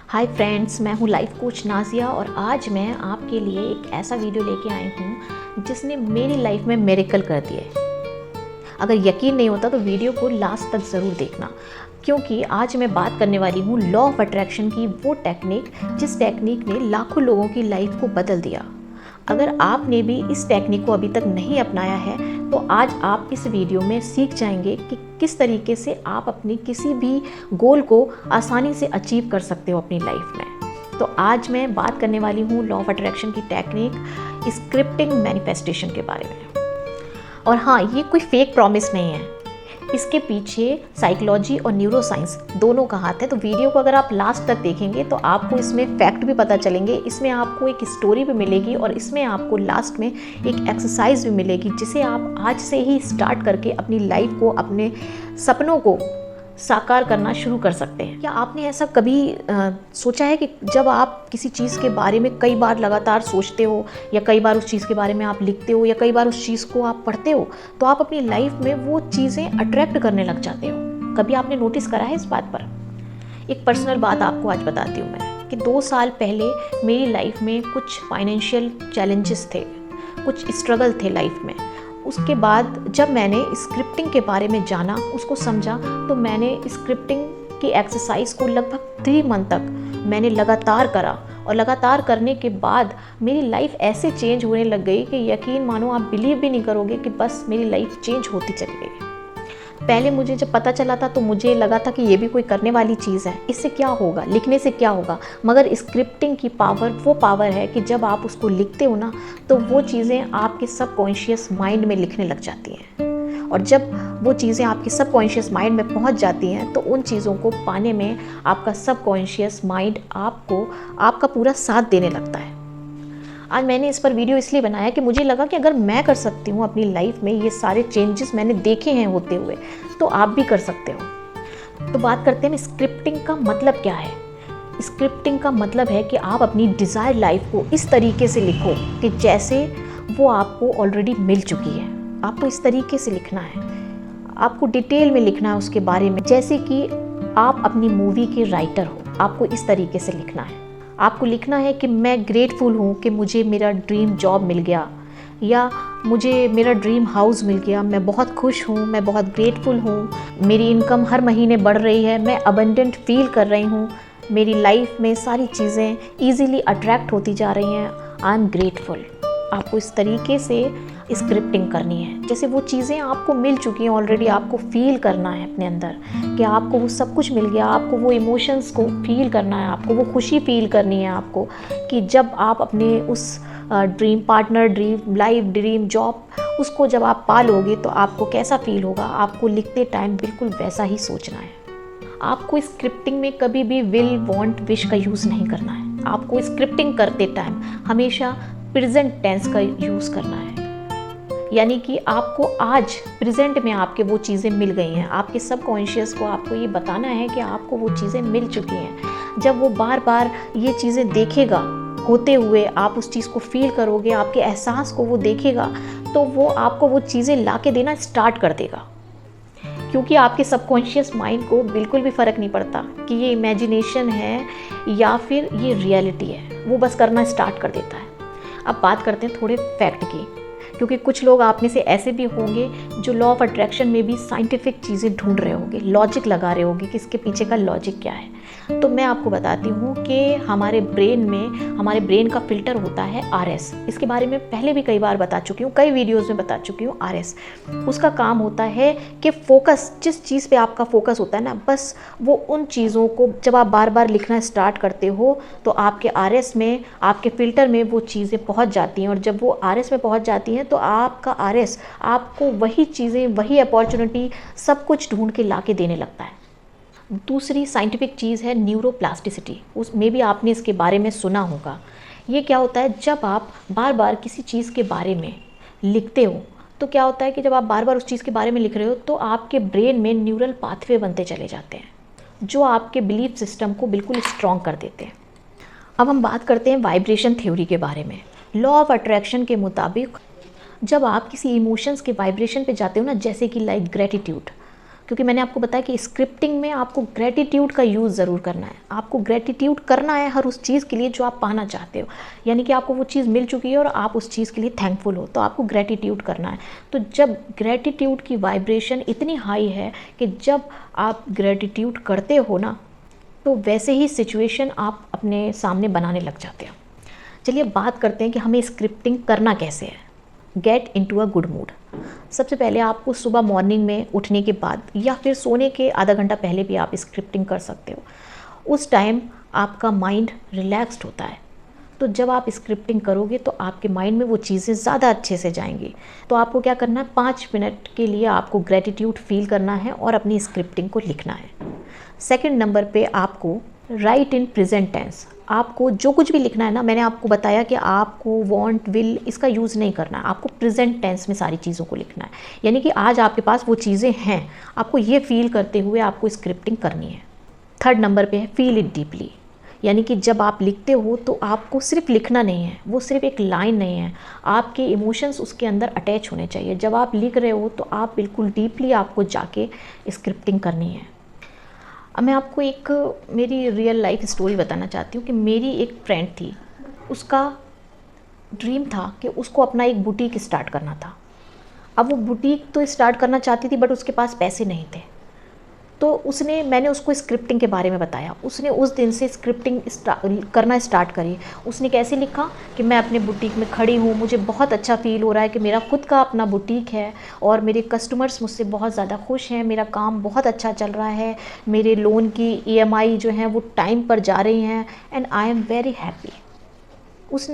Hi friends, मैं हूँ life coach Nazia और आज मैं आपके लिए एक ऐसा वीडियो लेके आई हूँ जिसने मेरी लाइफ में मिरेकल कर दिया है। अगर यकीन नहीं होता तो वीडियो को लास्ट तक ज़रूर देखना, क्योंकि आज मैं बात करने वाली हूँ लॉ ऑफ अट्रैक्शन की, वो टेक्निक जिस टेक्निक ने लाखों लोगों की लाइफ को बदल दिया। अगर आपने भी इस टेक्निक को अभी तक नहीं अपनाया है तो आज आप इस वीडियो में सीख जाएंगे कि किस तरीके से आप अपनी किसी भी गोल को आसानी से अचीव कर सकते हो अपनी लाइफ में। तो आज मैं बात करने वाली हूँ लॉ ऑफ अट्रैक्शन की टेक्निक स्क्रिप्टिंग मैनिफेस्टेशन के बारे में। और हाँ, ये कोई फेक प्रॉमिस नहीं है, इसके पीछे साइकोलॉजी और न्यूरोसाइंस दोनों का हाथ है। तो वीडियो को अगर आप लास्ट तक देखेंगे तो आपको इसमें फैक्ट भी पता चलेंगे, इसमें आपको एक स्टोरी भी मिलेगी और इसमें आपको लास्ट में एक एक्सरसाइज भी मिलेगी जिसे आप आज से ही स्टार्ट करके अपनी लाइफ को, अपने सपनों को साकार करना शुरू कर सकते हैं। क्या आपने ऐसा कभी सोचा है कि जब आप किसी चीज़ के बारे में कई बार लगातार सोचते हो या कई बार उस चीज़ के बारे में आप लिखते हो या कई बार उस चीज़ को आप पढ़ते हो तो आप अपनी लाइफ में वो चीज़ें अट्रैक्ट करने लग जाते हो? कभी आपने नोटिस करा है इस बात पर? एक पर्सनल बात आपको आज बताती हूँ मैं कि 2 साल पहले मेरी लाइफ में कुछ फाइनेंशियल चैलेंजेस थे, कुछ स्ट्रगल थे लाइफ में। उसके बाद जब मैंने स्क्रिप्टिंग के बारे में जाना, उसको समझा, तो मैंने स्क्रिप्टिंग की एक्सरसाइज को लगभग 3 मंथ तक मैंने लगातार करा और लगातार करने के बाद मेरी लाइफ ऐसे चेंज होने लग गई कि यकीन मानो, आप बिलीव भी नहीं करोगे कि बस मेरी लाइफ चेंज होती चली गई। पहले मुझे जब पता चला था तो मुझे लगा था कि ये भी कोई करने वाली चीज़ है, इससे क्या होगा, लिखने से क्या होगा। मगर स्क्रिप्टिंग की पावर वो पावर है कि जब आप उसको लिखते हो ना तो वो चीज़ें आपके सबकॉन्शियस माइंड में लिखने लग जाती हैं। और जब वो चीज़ें आपके सबकॉन्शियस माइंड में पहुंच जाती हैं तो उन चीज़ों को पाने में आपका सबकॉन्शियस माइंड आपको आपका पूरा साथ देने लगता है। आज मैंने इस पर वीडियो इसलिए बनाया कि मुझे लगा कि अगर मैं कर सकती हूँ अपनी लाइफ में, ये सारे चेंजेस मैंने देखे हैं होते हुए, तो आप भी कर सकते हो। तो बात करते हैं स्क्रिप्टिंग का मतलब क्या है। स्क्रिप्टिंग का मतलब है कि आप अपनी डिज़ायर लाइफ को इस तरीके से लिखो कि जैसे वो आपको ऑलरेडी मिल चुकी है। आपको इस तरीके से लिखना है, आपको डिटेल में लिखना है उसके बारे में, जैसे कि आप अपनी मूवी के राइटर हो। आपको इस तरीके से लिखना है। आपको लिखना है कि मैं ग्रेटफुल हूँ कि मुझे मेरा ड्रीम जॉब मिल गया या मुझे मेरा ड्रीम हाउस मिल गया। मैं बहुत खुश हूँ, मैं बहुत ग्रेटफुल हूँ, मेरी इनकम हर महीने बढ़ रही है, मैं अबंडेंट फील कर रही हूँ, मेरी लाइफ में सारी चीज़ें ईजीली अट्रैक्ट होती जा रही हैं, आई एम ग्रेटफुल। आपको इस तरीके से स्क्रिप्टिंग करनी है जैसे वो चीज़ें आपको मिल चुकी हैं ऑलरेडी। आपको फील करना है अपने अंदर कि आपको वो सब कुछ मिल गया। आपको वो इमोशंस को फील करना है, आपको वो खुशी फील करनी है आपको कि जब आप अपने उस dream partner, dream life, dream job, उसको जब आप पा लोगे तो आपको कैसा फील होगा। आपको लिखते टाइम बिल्कुल वैसा ही सोचना है। आपको स्क्रिप्टिंग में कभी भी विल, वांट, विश का यूज़ नहीं करना है। आपको स्क्रिप्टिंग करते टाइम हमेशा प्रेजेंट टेंस का यूज़ करना है, यानी कि आपको आज प्रेजेंट में आपके वो चीज़ें मिल गई हैं। आपके सबकॉन्शियस को आपको ये बताना है कि आपको वो चीज़ें मिल चुकी हैं। जब वो बार बार ये चीज़ें देखेगा होते हुए, आप उस चीज़ को फील करोगे, आपके एहसास को वो देखेगा, तो वो आपको वो चीज़ें ला के देना स्टार्ट कर देगा। क्योंकि आपके सबकॉन्शियस माइंड को बिल्कुल भी फ़र्क नहीं पड़ता कि ये इमेजिनेशन है या फिर ये रियलिटी है, वो बस करना स्टार्ट कर देता है। अब बात करते हैं थोड़े फैक्ट की, क्योंकि कुछ लोग आप में से ऐसे भी होंगे जो लॉ ऑफ अट्रैक्शन में भी साइंटिफिक चीज़ें ढूंढ रहे होंगे, लॉजिक लगा रहे होंगे कि इसके पीछे का लॉजिक क्या है। तो मैं आपको बताती हूँ कि हमारे ब्रेन का फिल्टर होता है RS। इसके बारे में पहले भी कई बार बता चुकी हूँ, कई वीडियोज़ में बता चुकी हूँ। RS उसका काम होता है कि फोकस, जिस चीज़ पे आपका फोकस होता है ना, बस वो उन चीज़ों को जब आप बार बार लिखना स्टार्ट करते हो तो आपके RS में, आपके फ़िल्टर में वो चीज़ें पहुँच जाती हैं। और जब वो RS में पहुँच जाती हैं तो आपका RS आपको वही चीज़ें, वही अपॉर्चुनिटी, सब कुछ ढूंढ के ला के देने लगता है। दूसरी साइंटिफिक चीज़ है न्यूरोप्लास्टिसिटी। उसमें भी आपने इसके बारे में सुना होगा। ये क्या होता है, जब आप बार बार किसी चीज़ के बारे में लिखते हो तो क्या होता है कि जब आप बार बार उस चीज़ के बारे में लिख रहे हो तो आपके ब्रेन में न्यूरल पाथवे बनते चले जाते हैं जो आपके बिलीफ सिस्टम को बिल्कुल स्ट्रॉन्ग कर देते हैं। अब हम बात करते हैं वाइब्रेशन थ्योरी के बारे में। लॉ ऑफ अट्रैक्शन के मुताबिक जब आप किसी इमोशंस के वाइब्रेशन पे जाते हो ना, जैसे कि लाइक ग्रेटिट्यूड, क्योंकि मैंने आपको बताया कि स्क्रिप्टिंग में आपको ग्रेटिट्यूड का यूज़ ज़रूर करना है। आपको ग्रेटिट्यूड करना है हर उस चीज़ के लिए जो आप पाना चाहते हो, यानी कि आपको वो चीज़ मिल चुकी है और आप उस चीज़ के लिए थैंकफुल हो, तो आपको ग्रेटिट्यूड करना है। तो जब ग्रेटिट्यूड की वाइब्रेशन इतनी हाई है कि जब आप ग्रेटिट्यूड करते हो ना, तो वैसे ही सिचुएशन आप अपने सामने बनाने लग जाते हो। चलिए बात करते हैं कि हमें स्क्रिप्टिंग करना कैसे है। Get into a good mood. सबसे पहले आपको सुबह मॉर्निंग में उठने के बाद या फिर सोने के आधा घंटा पहले भी आप स्क्रिप्टिंग कर सकते हो। उस टाइम आपका माइंड रिलैक्स्ड होता है, तो जब आप स्क्रिप्टिंग करोगे तो आपके माइंड में वो चीज़ें ज़्यादा अच्छे से जाएंगी। तो आपको क्या करना है, 5 मिनट के लिए आपको ग्रेटिट्यूड फील करना है और अपनी स्क्रिप्टिंग को लिखना है। सेकंड नंबर पे आपको राइट इन प्रेजेंट टेंस। आपको जो कुछ भी लिखना है ना, मैंने आपको बताया कि आपको वांट, विल, इसका यूज़ नहीं करना है, आपको प्रेजेंट टेंस में सारी चीज़ों को लिखना है। यानी कि आज आपके पास वो चीज़ें हैं, आपको ये फील करते हुए आपको स्क्रिप्टिंग करनी है। थर्ड नंबर पे है फील इट डीपली। यानी कि जब आप लिखते हो तो आपको सिर्फ लिखना नहीं है, वो सिर्फ एक लाइन नहीं है, आपके इमोशंस उसके अंदर अटैच होने चाहिए। जब आप लिख रहे हो तो आप बिल्कुल डीपली आपको जाके स्क्रिप्टिंग करनी है। अब मैं आपको एक मेरी रियल लाइफ स्टोरी बताना चाहती हूँ कि मेरी एक फ्रेंड थी, उसका ड्रीम था कि उसको अपना एक बुटीक स्टार्ट करना था। अब वो बुटीक तो स्टार्ट करना चाहती थी बट उसके पास पैसे नहीं थे। तो मैंने उसको स्क्रिप्टिंग के बारे में बताया। उसने उस दिन से स्क्रिप्टिंग करना स्टार्ट करी। उसने कैसे लिखा कि मैं अपने बुटीक में खड़ी हूँ, मुझे बहुत अच्छा फ़ील हो रहा है कि मेरा खुद का अपना बुटीक है और मेरे कस्टमर्स मुझसे बहुत ज़्यादा खुश हैं, मेरा काम बहुत अच्छा चल रहा है, मेरे लोन की EMI जो हैं वो टाइम पर जा रही हैं, and I am very happy.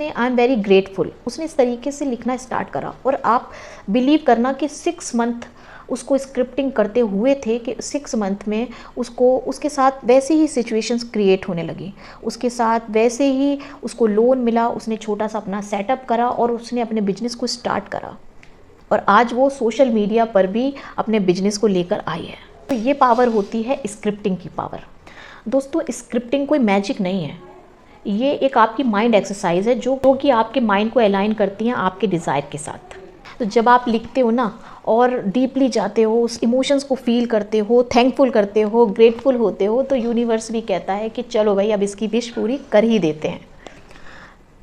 I am very grateful. उसने इस तरीके से लिखना स्टार्ट करा और आप बिलीव करना कि 6 मंथ उसको स्क्रिप्टिंग करते हुए थे कि 6 मंथ में उसके साथ वैसे ही सिचुएशंस क्रिएट होने लगी, उसके साथ वैसे ही उसको लोन मिला, उसने छोटा सा अपना सेटअप करा और उसने अपने बिजनेस को स्टार्ट करा और आज वो सोशल मीडिया पर भी अपने बिजनेस को लेकर आई है। तो ये पावर होती है स्क्रिप्टिंग की पावर। दोस्तों, स्क्रिप्टिंग कोई मैजिक नहीं है, ये एक आपकी माइंड एक्सरसाइज है जो कि आपके माइंड को अलाइन करती हैं आपके डिज़ायर के साथ। तो जब आप लिखते हो ना और डीपली जाते हो, उस इमोशंस को फील करते हो, थैंकफुल करते हो, ग्रेटफुल होते हो, तो यूनिवर्स भी कहता है कि चलो भाई अब इसकी विश पूरी कर ही देते हैं।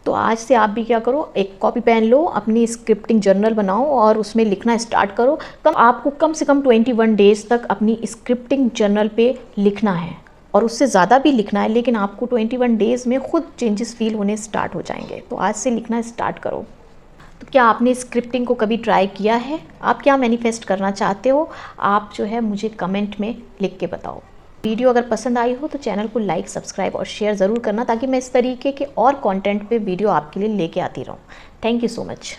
तो आज से आप भी क्या करो, एक कॉपी पेन लो, अपनी स्क्रिप्टिंग जर्नल बनाओ और उसमें लिखना स्टार्ट करो। आपको कम से कम 21 डेज़ तक अपनी स्क्रिप्टिंग जर्नल पे लिखना है और उससे ज़्यादा भी लिखना है, लेकिन आपको 21 डेज़ में खुद चेंजेस फील होने स्टार्ट हो जाएंगे। तो आज से लिखना स्टार्ट करो। तो क्या आपने स्क्रिप्टिंग को कभी ट्राई किया है? आप क्या मैनिफेस्ट करना चाहते हो, आप जो है मुझे कमेंट में लिख के बताओ। वीडियो अगर पसंद आई हो तो चैनल को लाइक, सब्सक्राइब और शेयर ज़रूर करना, ताकि मैं इस तरीके के और कंटेंट पे वीडियो आपके लिए लेके आती रहूँ। Thank you so much.